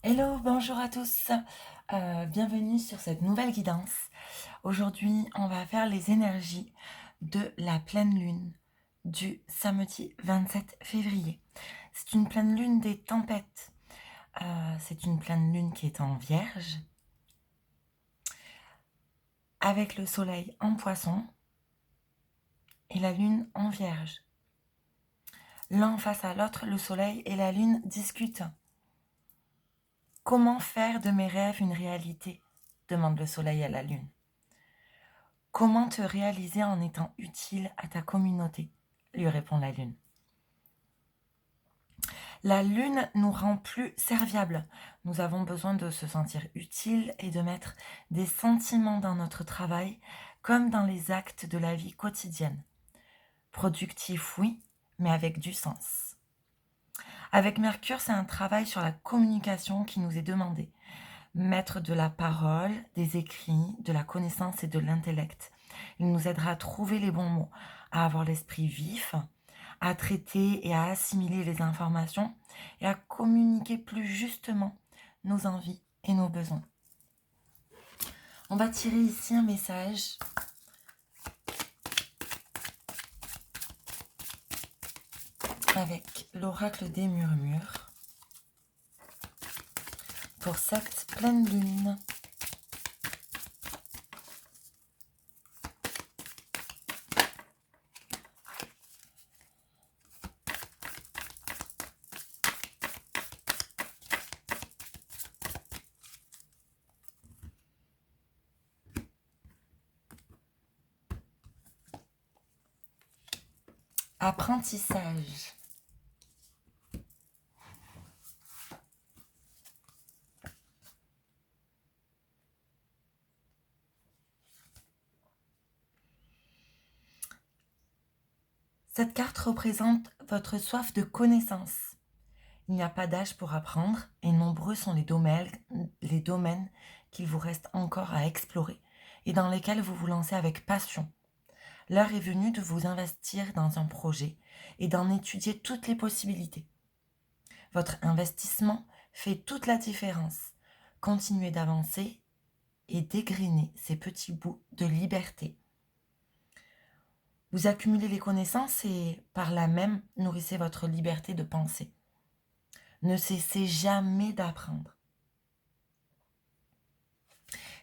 Hello, bonjour à tous. Bienvenue sur cette nouvelle guidance. Aujourd'hui, on va faire les énergies de la pleine lune du samedi 27 février. C'est une pleine lune des tempêtes. C'est une pleine lune qui est en vierge, avec le soleil en poisson et la lune en vierge. L'un face à l'autre, le soleil et la lune discutent. Comment faire de mes rêves une réalité? Demande le soleil à la lune. Comment te réaliser en étant utile à ta communauté? Lui répond la lune. La lune nous rend plus serviables. Nous avons besoin de se sentir utile et de mettre des sentiments dans notre travail comme dans les actes de la vie quotidienne. Productif, oui, mais avec du sens. Avec Mercure, c'est un travail sur la communication qui nous est demandé. Mettre de la parole, des écrits, de la connaissance et de l'intellect. Il nous aidera à trouver les bons mots, à avoir l'esprit vif, à traiter et à assimiler les informations et à communiquer plus justement nos envies et nos besoins. On va tirer ici un message avec l'oracle des murmures pour cette pleine lune. Apprentissage. Cette carte représente votre soif de connaissance. Il n'y a pas d'âge pour apprendre et nombreux sont les domaines qu'il vous reste encore à explorer et dans lesquels vous vous lancez avec passion. L'heure est venue de vous investir dans un projet et d'en étudier toutes les possibilités. Votre investissement fait toute la différence. Continuez d'avancer et dégrainer ces petits bouts de liberté. Vous accumulez les connaissances et par là même nourrissez votre liberté de penser. Ne cessez jamais d'apprendre.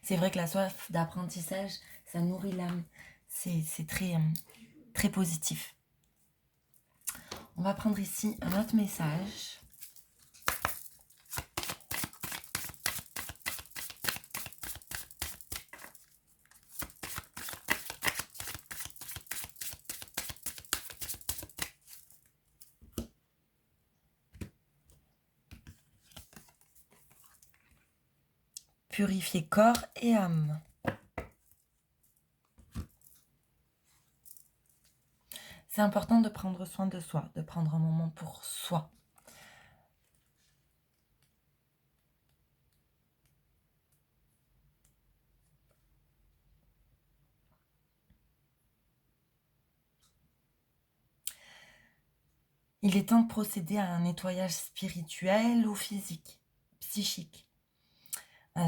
C'est vrai que la soif d'apprentissage, ça nourrit l'âme. C'est très positif. On va prendre ici un autre message. Purifier corps et âme. C'est important de prendre soin de soi, de prendre un moment pour soi. Il est temps de procéder à un nettoyage spirituel ou physique, psychique.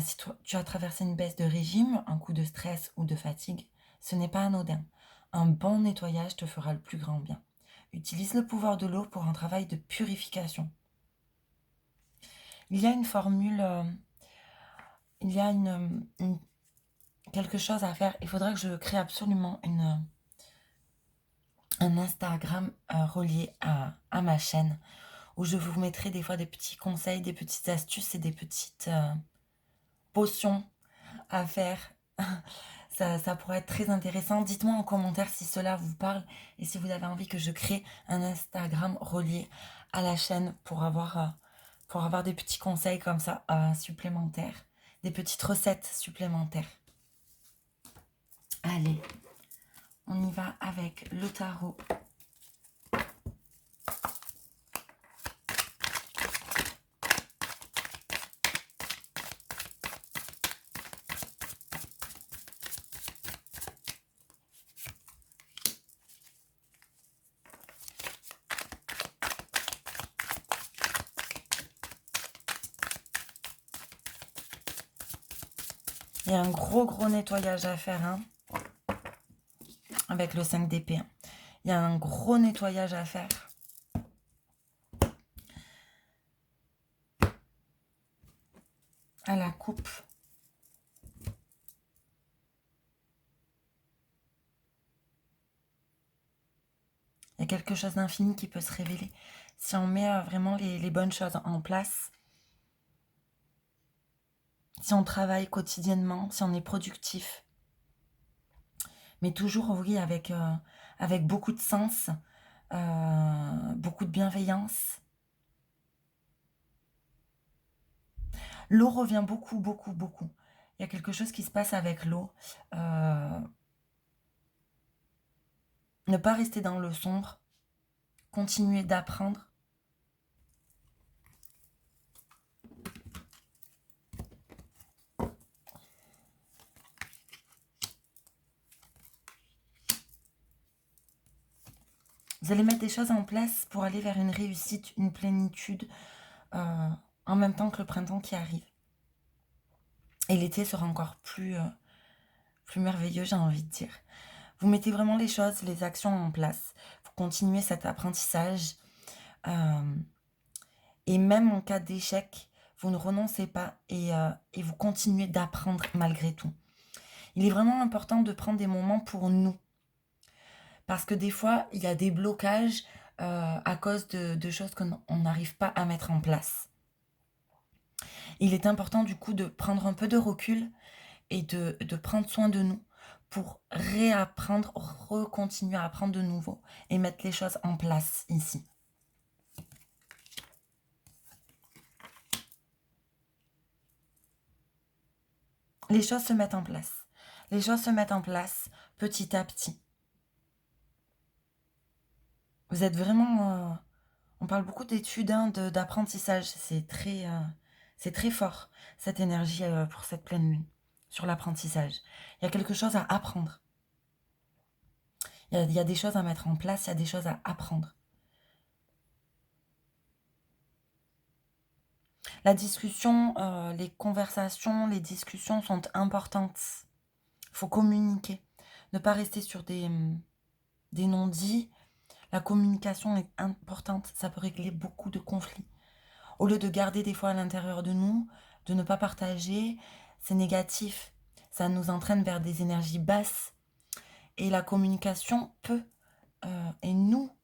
Si tu as traversé une baisse de régime, un coup de stress ou de fatigue, ce n'est pas anodin. Un bon nettoyage te fera le plus grand bien. Utilise le pouvoir de l'eau pour un travail de purification. Il y a une formule, il y a quelque chose à faire. Il faudra que je crée absolument un Instagram relié à ma chaîne où je vous mettrai des fois des petits conseils, des petites astuces et des petites potions à faire. Ça pourrait être très intéressant. Dites-moi en commentaire si cela vous parle et si vous avez envie que je crée un Instagram relié à la chaîne pour avoir des petits conseils comme ça supplémentaires, des petites recettes supplémentaires. Allez, on y va avec le tarot. Il y a un gros nettoyage à faire, hein, avec le 5 d'épée. Il y a un gros nettoyage à faire. À la coupe. Il y a quelque chose d'infini qui peut se révéler si on met vraiment les bonnes choses en place. Si on travaille quotidiennement, si on est productif. Mais toujours, oui, avec beaucoup de sens, beaucoup de bienveillance. L'eau revient beaucoup. Il y a quelque chose qui se passe avec l'eau. Ne pas rester dans le sombre. Continuer d'apprendre. Vous allez mettre des choses en place pour aller vers une réussite, une plénitude, en même temps que le printemps qui arrive. Et l'été sera encore plus merveilleux, j'ai envie de dire. Vous mettez vraiment les choses, les actions en place. Vous continuez cet apprentissage. Et même en cas d'échec, vous ne renoncez pas et vous continuez d'apprendre malgré tout. Il est vraiment important de prendre des moments pour nous. Parce que des fois, il y a des blocages à cause de choses qu'on n'arrive pas à mettre en place. Il est important du coup de prendre un peu de recul et de prendre soin de nous pour réapprendre, recontinuer à apprendre de nouveau et mettre les choses en place ici. Les choses se mettent en place. Les choses se mettent en place petit à petit. Vous êtes vraiment... on parle beaucoup d'études, hein, d'apprentissage. C'est très fort, cette énergie pour cette pleine lune, sur l'apprentissage. Il y a quelque chose à apprendre. Il y a des choses à mettre en place, il y a des choses à apprendre. La discussion, les conversations, les discussions sont importantes. Il faut communiquer. Ne pas rester sur des non-dits. La communication est importante. Ça peut régler beaucoup de conflits. Au lieu de garder des fois à l'intérieur de nous, de ne pas partager, c'est négatif. Ça nous entraîne vers des énergies basses. Et la communication peut et nous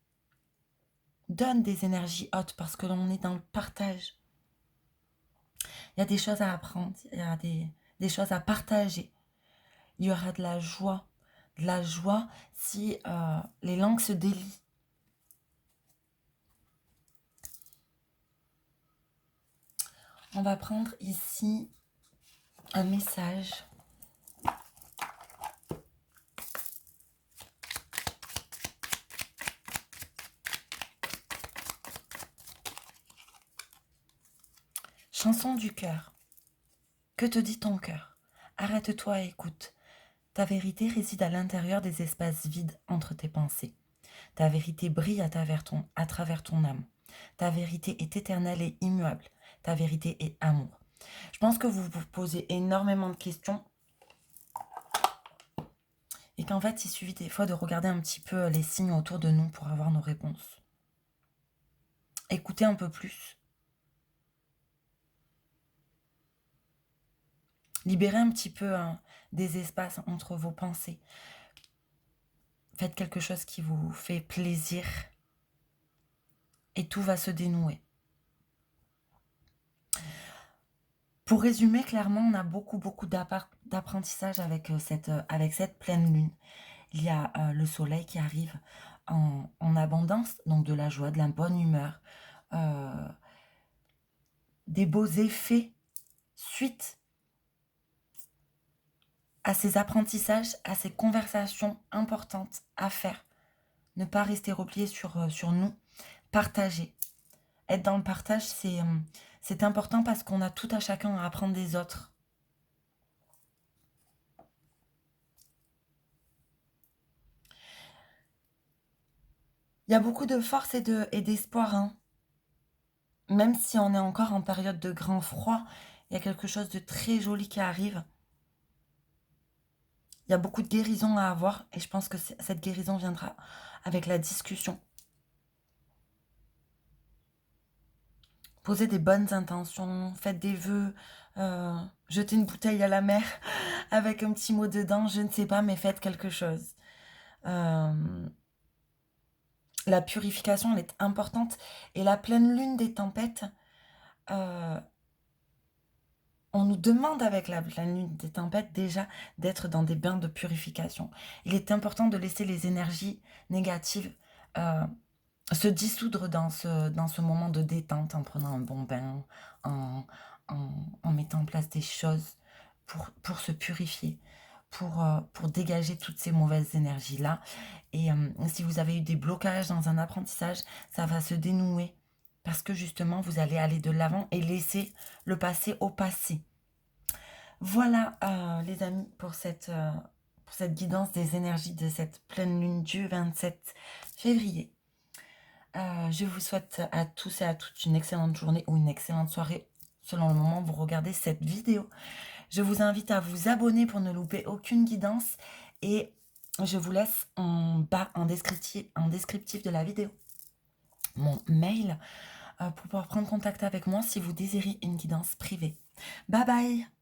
donne des énergies hautes parce que l'on est dans le partage. Il y a des choses à apprendre, il y a des choses à partager. Il y aura de la joie si les langues se délient. On va prendre ici un message. Chanson du cœur. Que te dit ton cœur? Arrête-toi et écoute. Ta vérité réside à l'intérieur des espaces vides entre tes pensées. Ta vérité brille à travers ton âme. Ta vérité est éternelle et immuable. Ta vérité est amour. Je pense que vous vous posez énormément de questions et qu'en fait, il suffit des fois de regarder un petit peu les signes autour de nous pour avoir nos réponses. Écoutez un peu plus. Libérez un petit peu des espaces entre vos pensées. Faites quelque chose qui vous fait plaisir et tout va se dénouer. Pour résumer, clairement, on a beaucoup d'apprentissage avec cette pleine lune. Il y a le soleil qui arrive en abondance, donc de la joie, de la bonne humeur, des beaux effets suite à ces apprentissages, à ces conversations importantes à faire. Ne pas rester replié sur nous, partager. Être dans le partage, c'est important parce qu'on a tout à chacun à apprendre des autres. Il y a beaucoup de force et d'espoir, hein. Même si on est encore en période de grand froid, il y a quelque chose de très joli qui arrive. Il y a beaucoup de guérison à avoir et je pense que cette guérison viendra avec la discussion. Posez des bonnes intentions, faites des vœux, jetez une bouteille à la mer avec un petit mot dedans, je ne sais pas, mais faites quelque chose. La purification, elle est importante. Et la pleine lune des tempêtes, euh, on nous demande avec la pleine lune des tempêtes déjà d'être dans des bains de purification. Il est important de laisser les énergies négatives euh, se dissoudre dans ce moment de détente en prenant un bon bain, en, en mettant en place des choses pour se purifier, pour dégager toutes ces mauvaises énergies-là. Et si vous avez eu des blocages dans un apprentissage, ça va se dénouer parce que justement, vous allez aller de l'avant et laisser le passé au passé. Voilà, les amis, pour cette guidance des énergies de cette pleine lune du 27 février. Je vous souhaite à tous et à toutes une excellente journée ou une excellente soirée selon le moment où vous regardez cette vidéo. Je vous invite à vous abonner pour ne louper aucune guidance et je vous laisse en bas en descriptif de la vidéo mon mail pour pouvoir prendre contact avec moi si vous désirez une guidance privée. Bye bye!